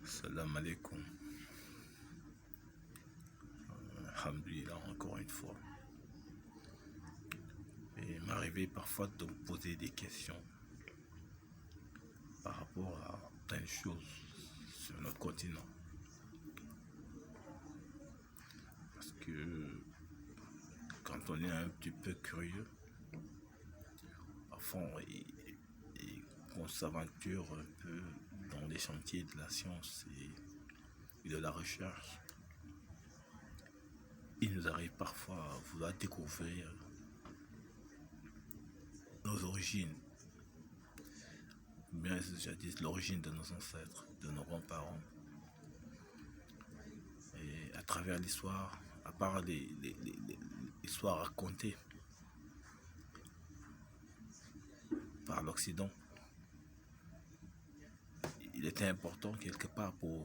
Salam alaikum. Alhamdulillah, encore une fois. Et il m'arrivait parfois de me poser des questions par rapport à plein de choses sur notre continent. Parce que quand on est un petit peu curieux, à fond, et qu'on s'aventure un peu dans les chantiers de la science et de la recherche, il nous arrive parfois à vouloir découvrir nos origines, bien jadis l'origine de nos ancêtres, de nos grands-parents. Et à travers l'histoire, à part l'histoire racontée par l'Occident, il était important quelque part pour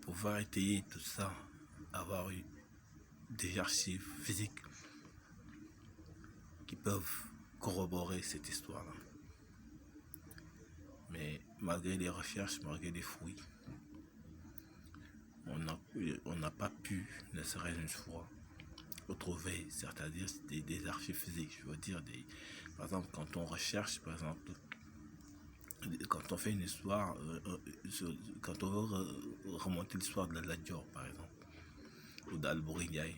pouvoir étayer tout ça, avoir eu des archives physiques qui peuvent corroborer cette histoire-là. Mais malgré les recherches, malgré les fouilles, on n'a pas pu, ne serait-ce une fois, retrouver c'est-à-dire des archives physiques. Je veux dire, par exemple, quand on recherche, par exemple, quand on fait une histoire, quand on veut remonter l'histoire de la Lat Dior, par exemple, ou d'Albouri Ndiaye,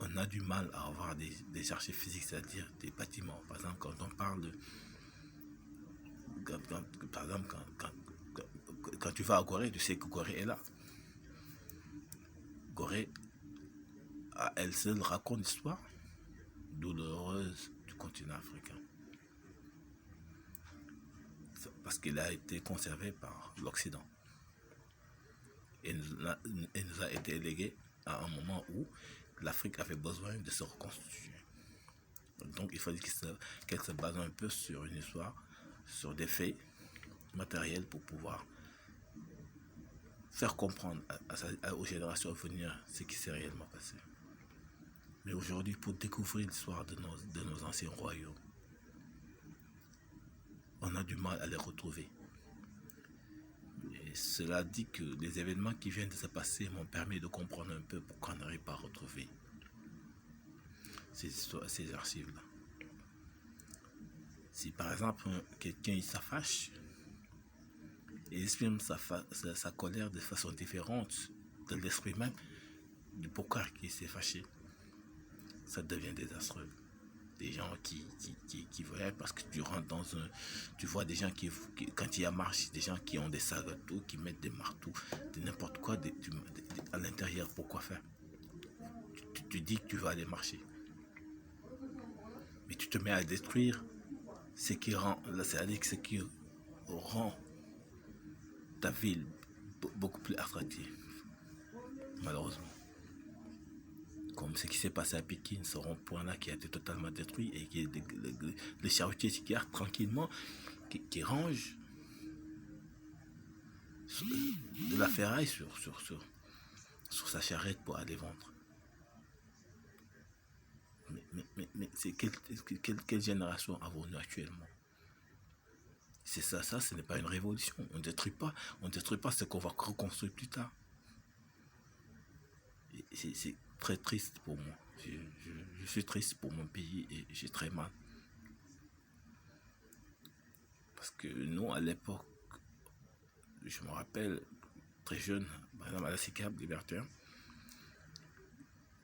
on a du mal à avoir des archives physiques, c'est-à-dire des bâtiments. Par exemple, quand on parle de... par exemple, quand tu vas à Gorée, tu sais que Gorée est là. Gorée, à elle seule, raconte l'histoire douloureuse du continent africain. Parce qu'elle a été conservée par l'Occident. Et nous a été léguée à un moment où l'Afrique avait besoin de se reconstituer. Donc il fallait qu'elle se base un peu sur une histoire, sur des faits matériels pour pouvoir faire comprendre aux générations à venir ce qui s'est réellement passé. Mais aujourd'hui, pour découvrir l'histoire de nos anciens royaumes, on a du mal à les retrouver. Et cela dit que les événements qui viennent de se passer m'ont permis de comprendre un peu pourquoi on n'arrive pas à retrouver ces archives-là. Si par exemple quelqu'un s'affache et exprime sa colère de façon différente de l'esprit même du pourquoi il s'est fâché, ça devient désastreux. Des gens qui voyaient, parce que tu vois des gens quand il y a marche, des gens qui ont des sagotos, qui mettent des marteaux, de n'importe quoi à l'intérieur. Pourquoi faire? Tu dis que tu vas aller marcher, mais tu te mets à détruire ce qui rend ta ville beaucoup plus attractive, malheureusement. Comme ce qui s'est passé à Pékin, ce rond-point-là qui a été totalement détruit et qui est les charretiers qui gardent tranquillement, qui rangent de la ferraille sur sa charrette pour aller vendre. Mais c'est quelle génération avons-nous actuellement? C'est ça, ce n'est pas une révolution. On ne détruit pas ce qu'on va reconstruire plus tard. C'est très triste pour moi. Je suis triste pour mon pays et j'ai très mal. Parce que nous, à l'époque, je me rappelle, très jeune, madame à la SICAP, libertaire,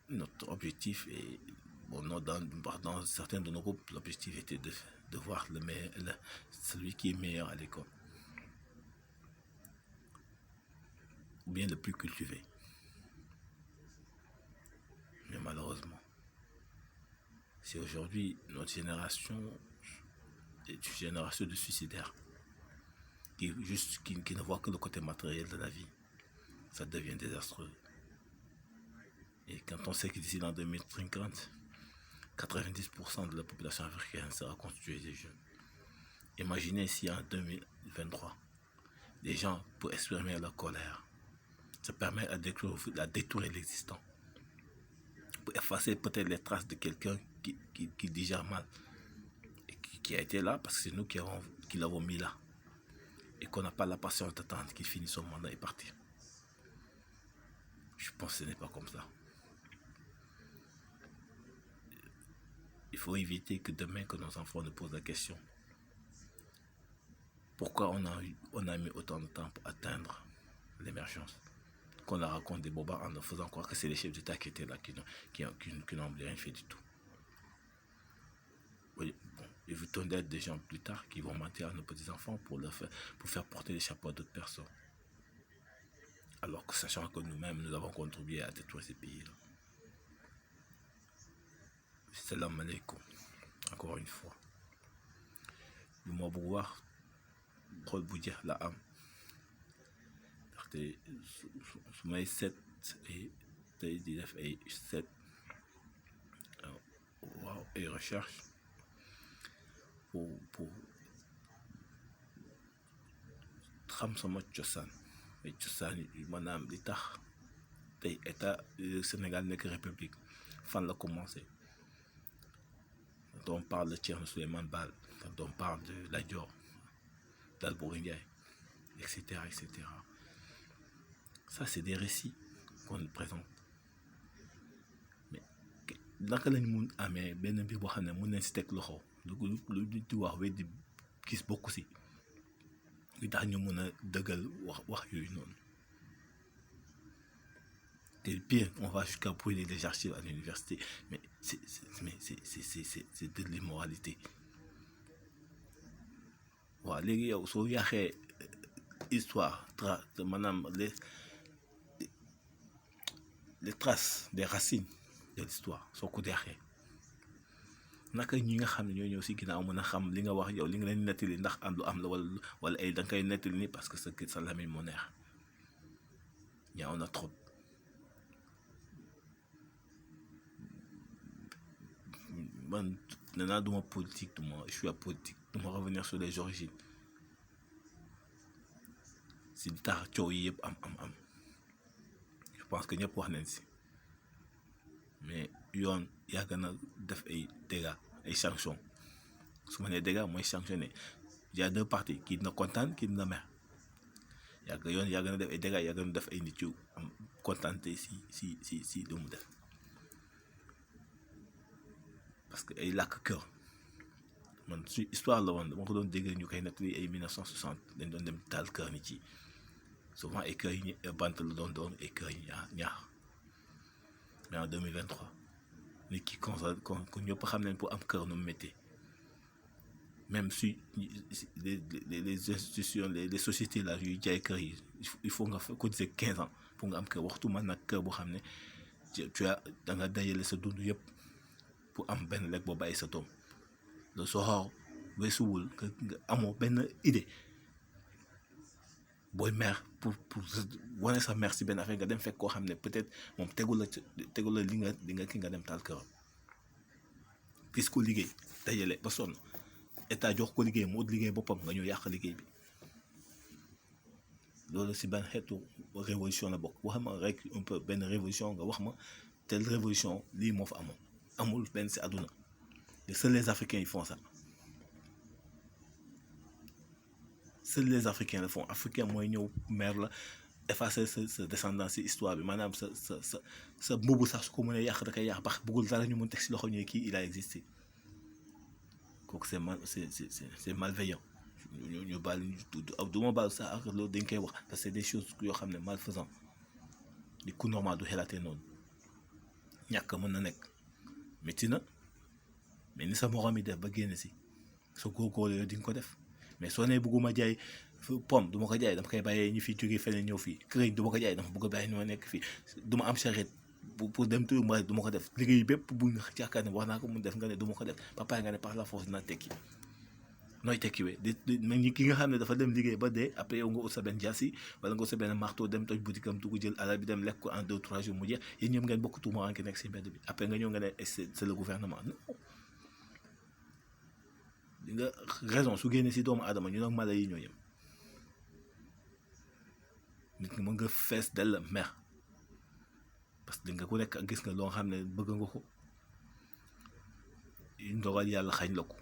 notre objectif est, dans certains de nos groupes, l'objectif était de voir celui qui est meilleur à l'école. Ou bien le plus cultivé. Mais malheureusement, c'est aujourd'hui notre génération est une génération de suicidaires qui ne voit que le côté matériel de la vie. Ça devient désastreux. Et quand on sait que d'ici l'an 2050, 90% de la population africaine sera constituée de jeunes. Imaginez si en 2023, les gens, pour exprimer leur colère, ça permet à détruire l'existant, pour effacer peut-être les traces de quelqu'un qui digère mal et qui a été là parce que c'est nous qui l'avons mis là. Et qu'on n'a pas la patience d'attendre qu'il finisse son mandat et partir. Je pense que ce n'est pas comme ça. Il faut éviter que demain, que nos enfants nous posent la question. Pourquoi on a mis autant de temps pour atteindre l'émergence? Qu'on leur raconte des bobards en leur faisant croire que c'est les chefs d'État qui étaient là, qui n'ont rien fait du tout. Oui, bon, évitons d'être des gens plus tard qui vont mentir à nos petits-enfants pour faire porter les chapeaux à d'autres personnes. Alors que sachant que nous-mêmes, nous avons contribué à détruire ces pays-là. Salam alaikum. Encore une fois. Le mot pouvoir, pour vous dire la âme. Su may set et tey di def ay set waaw ay recherche pour xam sama cosaan ay cosaan yi maanaam li tax tey état Sénégal nekk république fan la commencé quand on parle de Thierno Souleymane Baal, quand on parle de Lat Dior, d'Albouri Ndiaye, etc. Ça, c'est des récits qu'on nous présente. Mais naka lañ mun amee benn mbir boo xam ne mun nañ si teg loxo lu di wax weddi gis bokku si li tax ñu mun a dëggal wax yooyu noonu. Et pire, on va jusqu'à brûler les archives à l'université. Mais c'est de l'immoralité. Waaw léegi yow soo yàqee histoire maanaam les traces des racines de l'histoire soo ko deexee naka ñi nga xam ne ñoo ñëw si ginnaaw mën a xam li nga wax yow li nga leen nettali ndax am lu am la wala ay da nga koy nettali nii parce que sa lamiñ moo neex ñaaw na trop. Man nee naa duma politique je suis apolitique duma revenir sur les origines si di tax coow yi yëpp am je pense que ñëpp wax nañ si mais yoon yàgg na def ay dégâts ay sanctions su ma nee dégâts mooy sanctionné y a deux parties kii dina kontaan kii dina mer yoon yàgg na def ay dégâts yàgg na def ay nit yu am kontaante si lu mu def parce que ay làkk kër man su histoire la woon dama ko doon dégg ñu koy nettali ay 1960 dañ doon dem taal kër nit yi souvent ay kër yi bant la doon ay kër yi ñaax mais en 2023 nit ki kon ñëpp xam nañ pour am kër nu mu méttee même si les institutions les sociétés là yuy jaay kër yi il faut nga cotiser 15 ans pour nga am kër waxtu man nag kër boo xam ne tu as da nga dajale sa dund yëpp pour am benn lekk boo bàyyi sa doom le soxor weesuwul nga amoo benn idée booy mer pour wane sa mer si benn affaire nga dem fekk koo xam ne peut-être moom tegul la li nga ki nga dem taal këram gis ko liggéey dajale ba sonn état jox ko liggéey mu ut liggéey boppam nga ñëw yàq liggéey bi loolu si benn xeetu révolution la bokk wax ma rek un peu benn révolution nga wax ma telle révolution lii moo fa amoon amul benn si àdduna seuls les Africains ils font ça seuls les Africains le font africain mooy ñëw mer la effacer sa descendance si histoire bi maanaam sa mbubu sax su ko mënee yàq da koy yàq bax bëggul dara ñu mën teg si loxo ñu kii il a existé kooku c'est malveillant ñu baal du ma baal sax ak loolu dañ koy wax parce que c'est des choses yoo xam ne malfaisant di ku normal du xelaatee noonu ñàkk mën na nekk métti na mais ni sa morom yi def ba génn si soo góorgóorlu yooyu di nga ko def mais soo nee bëgguma jaay pomme du ma ko jaay dama koy bàyyee ñu fi jógee feneen ñëw fii këriñ du ma ko jaay dama bëgg a bàyyi ni ma nekk fii du ma am charrette pour dem tuuti ma du ma ko def liggéey bépp bu nga yaakaar ne wax naa ko mun def nga ne du ma ko def ba pare nga ne par la force dina tekki nooy tekkiwee mais ñi ki nga xam ne dafa dem liggéey ba dee après yow nga ut sa benn jaasi wala nga ut sa benn marteau dem toj boutique am dugg jël alal bi dem lekk ko en 2-3 jours mu jeex yéen ñoom ngeen bokk tuuma ki nekk si mbedd bi après nga ñëw nga ne c'est le gouvernement non di nga raison su génnee si doomu aadama ñu nag mala yi ñoo yem nit nga mën nga fees dell mer parce que di nga ku nekk gis nga loo xam ne bëgg nga ko ndogal yàlla xañ la ko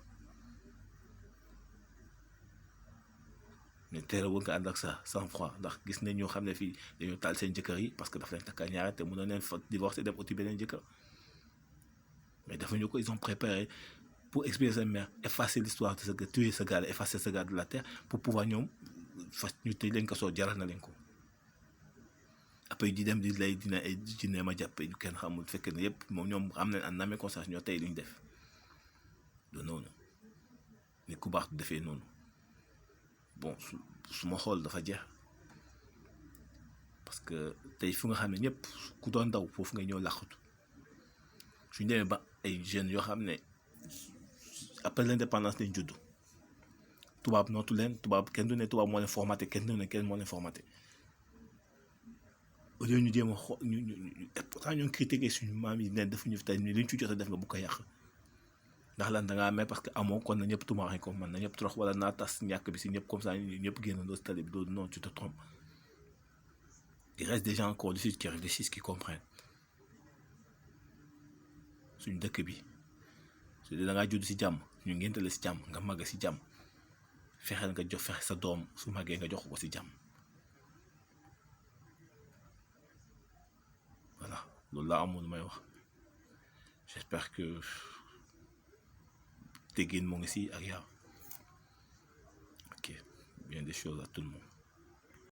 mais terewul nga ànd ak ça sans froid ndax gis nañ ñoo xam ne fii dañoo taal seen jëkkër yi parce que daf leen takka ñaare te mënoon leen fa divorcer dem uti beneen jëkkër mais dafa ñu ko ils ont préparé pour expier sa mère effacer l'histoire de ce gars tuer ce gars effacer ce gars de la terre pour pouvoir ñoom fas ñu tëj leen ko soo jaral na leen ko après di dem di lay dina ay jinne ma jàppe yu kenn xamul fekk ne yëpp moom ñoom am nañ en amee conscience ñoo tey li ñu def du noonu ni ku baax du defee noonu bon su ma xool dafa jeex parce que tey fu nga xam ne ñëpp ku doon daw foofu nga ñëw làqatu suñ demee ba ay jeunes yoo xam ne après l'indépendance lañ judd tubaab nootu leen tubaab kenn du ne tubaab moo leen formaté kenn du ne kenn moo leen formaté au lieu ñu jéem a xool ñu pourtant ñu ngi critiqué suñu maam yi ne defuñu fi tey li ñu ci jot a def nga bu ko yàq ndax lan da ngaa amee parce que amoo kon na ñëpp tumaxee ko man na ñëpp trox wala naa tas ñàkk bi si ñëpp comme ça ñëpp génnandoo si tali bi loolu non tu te trompes. Il reste des gens encore du sud qui réfléchissent qui comprennent suñu dëkk bi su dee da ngaa judd si jàmm ñu ngénte la si jàmm nga màgg si jàmm fexeel nga jox fexe sa doom su màggee nga jox ko si jàmm voilà loolu laa amoon may wax j'espère que teggin mu ngi si ak yaa ok bien des choses à tout le monde.